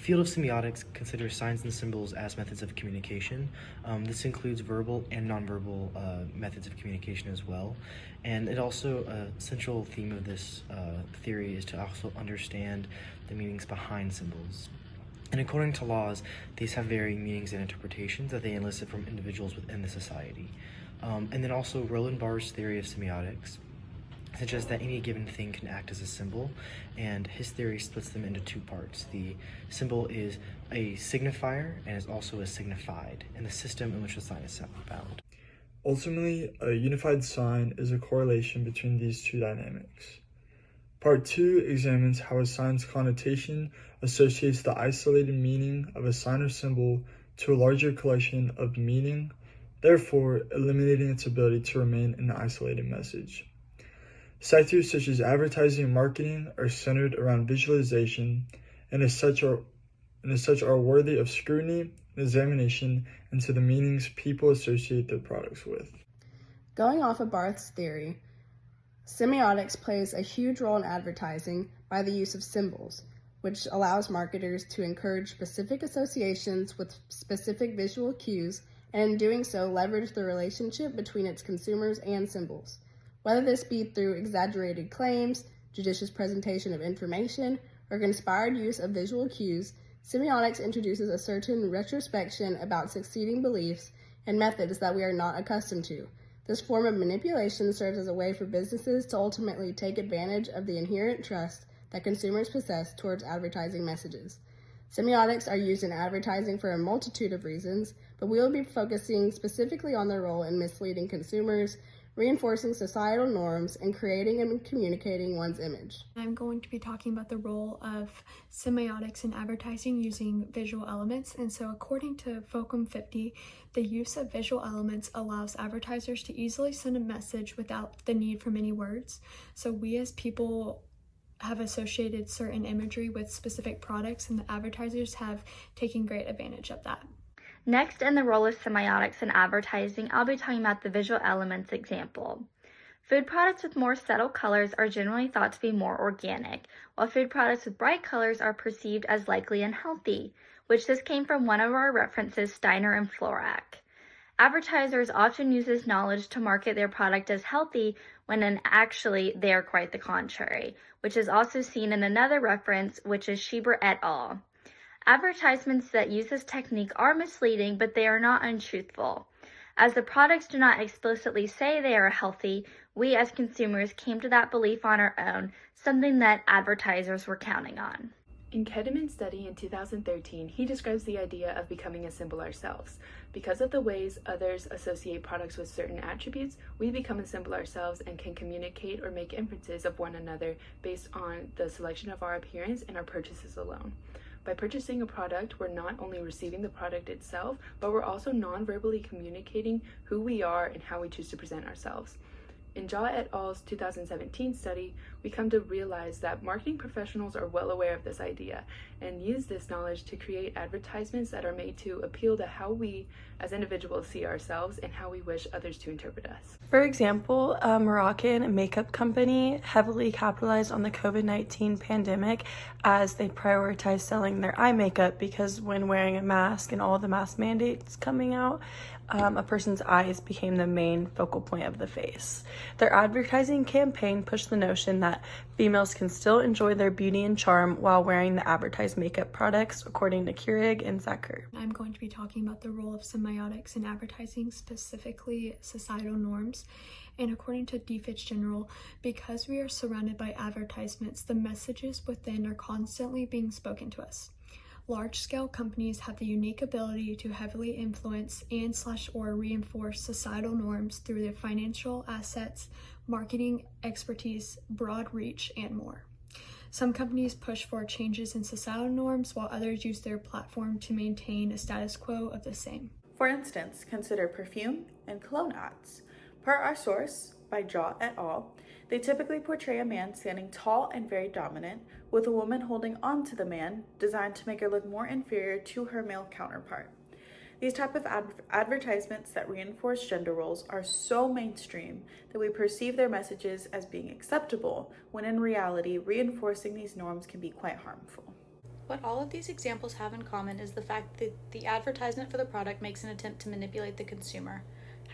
field of semiotics considers signs and symbols as methods of communication. This includes verbal and nonverbal methods of communication as well. And it also, a central theme of this theory is to also understand the meanings behind symbols. And according to laws, these have varying meanings and interpretations that they elicit from individuals within the society. And then also Roland Barthes' theory of semiotics suggests that any given thing can act as a symbol, and his theory splits them into two parts. The symbol is a signifier and is also a signified in the system in which the sign is found. Ultimately, a unified sign is a correlation between these two dynamics. Part 2 examines how a sign's connotation associates the isolated meaning of a sign or symbol to a larger collection of meaning, therefore eliminating its ability to remain an isolated message. Sectors such as advertising and marketing are centered around visualization and as such are worthy of scrutiny and examination into the meanings people associate their products with. Going off of Barthes' theory, semiotics plays a huge role in advertising by the use of symbols, which allows marketers to encourage specific associations with specific visual cues, and in doing so, leverage the relationship between its consumers and symbols. Whether this be through exaggerated claims, judicious presentation of information, or conspired use of visual cues, semiotics introduces a certain retrospection about succeeding beliefs and methods that we are not accustomed to. This form of manipulation serves as a way for businesses to ultimately take advantage of the inherent trust that consumers possess towards advertising messages. Semiotics are used in advertising for a multitude of reasons, but we will be focusing specifically on their role in misleading consumers, reinforcing societal norms, and creating and communicating one's image. I'm going to be talking about the role of semiotics in advertising using visual elements. And so according to COMM 50, the use of visual elements allows advertisers to easily send a message without the need for many words. So we as people have associated certain imagery with specific products, and the advertisers have taken great advantage of that. Next, in the role of semiotics in advertising, I'll be talking about the visual elements example. Food products with more subtle colors are generally thought to be more organic, while food products with bright colors are perceived as likely unhealthy, which this came from one of our references, Steiner and Florak. Advertisers often use this knowledge to market their product as healthy when actually they are quite the contrary, which is also seen in another reference, which is Schieber et al. Advertisements that use this technique are misleading, but they are not untruthful. As the products do not explicitly say they are healthy, we as consumers came to that belief on our own, something that advertisers were counting on. In Kedemann's study in 2013, he describes the idea of becoming a symbol ourselves. Because of the ways others associate products with certain attributes, we become a symbol ourselves and can communicate or make inferences of one another based on the selection of our appearance and our purchases alone. By purchasing a product, we're not only receiving the product itself, but we're also non-verbally communicating who we are and how we choose to present ourselves. In Jha et al.'s 2017 study, we come to realize that marketing professionals are well aware of this idea and use this knowledge to create advertisements that are made to appeal to how we as individuals see ourselves and how we wish others to interpret us. For example, a Moroccan makeup company heavily capitalized on the COVID-19 pandemic as they prioritized selling their eye makeup because when wearing a mask and all the mask mandates coming out, a person's eyes became the main focal point of the face. Their advertising campaign pushed the notion that females can still enjoy their beauty and charm while wearing the advertised makeup products, according to Keurig and Zucker. I'm going to be talking about the role of semiotics in advertising, specifically societal norms. And according to D. Fitzgerald, because we are surrounded by advertisements, the messages within are constantly being spoken to us. Large-scale companies have the unique ability to heavily influence and/or reinforce societal norms through their financial assets, marketing expertise, broad reach, and more. Some companies push for changes in societal norms, while others use their platform to maintain a status quo of the same. For instance, consider perfume and cologne ads. Per our source, by Jha et al., they typically portray a man standing tall and very dominant, with a woman holding on to the man, designed to make her look more inferior to her male counterpart. These type of advertisements that reinforce gender roles are so mainstream that we perceive their messages as being acceptable, when in reality, reinforcing these norms can be quite harmful. What all of these examples have in common is the fact that the advertisement for the product makes an attempt to manipulate the consumer.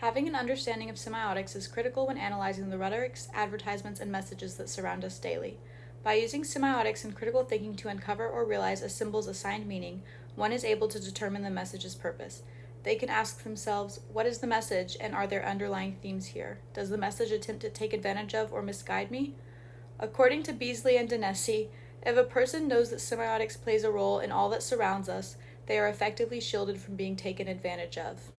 Having an understanding of semiotics is critical when analyzing the rhetorics, advertisements, and messages that surround us daily. By using semiotics and critical thinking to uncover or realize a symbol's assigned meaning, one is able to determine the message's purpose. They can ask themselves, what is the message, and are there underlying themes here? Does the message attempt to take advantage of or misguide me? According to Beasley and Dinesi, if a person knows that semiotics plays a role in all that surrounds us, they are effectively shielded from being taken advantage of.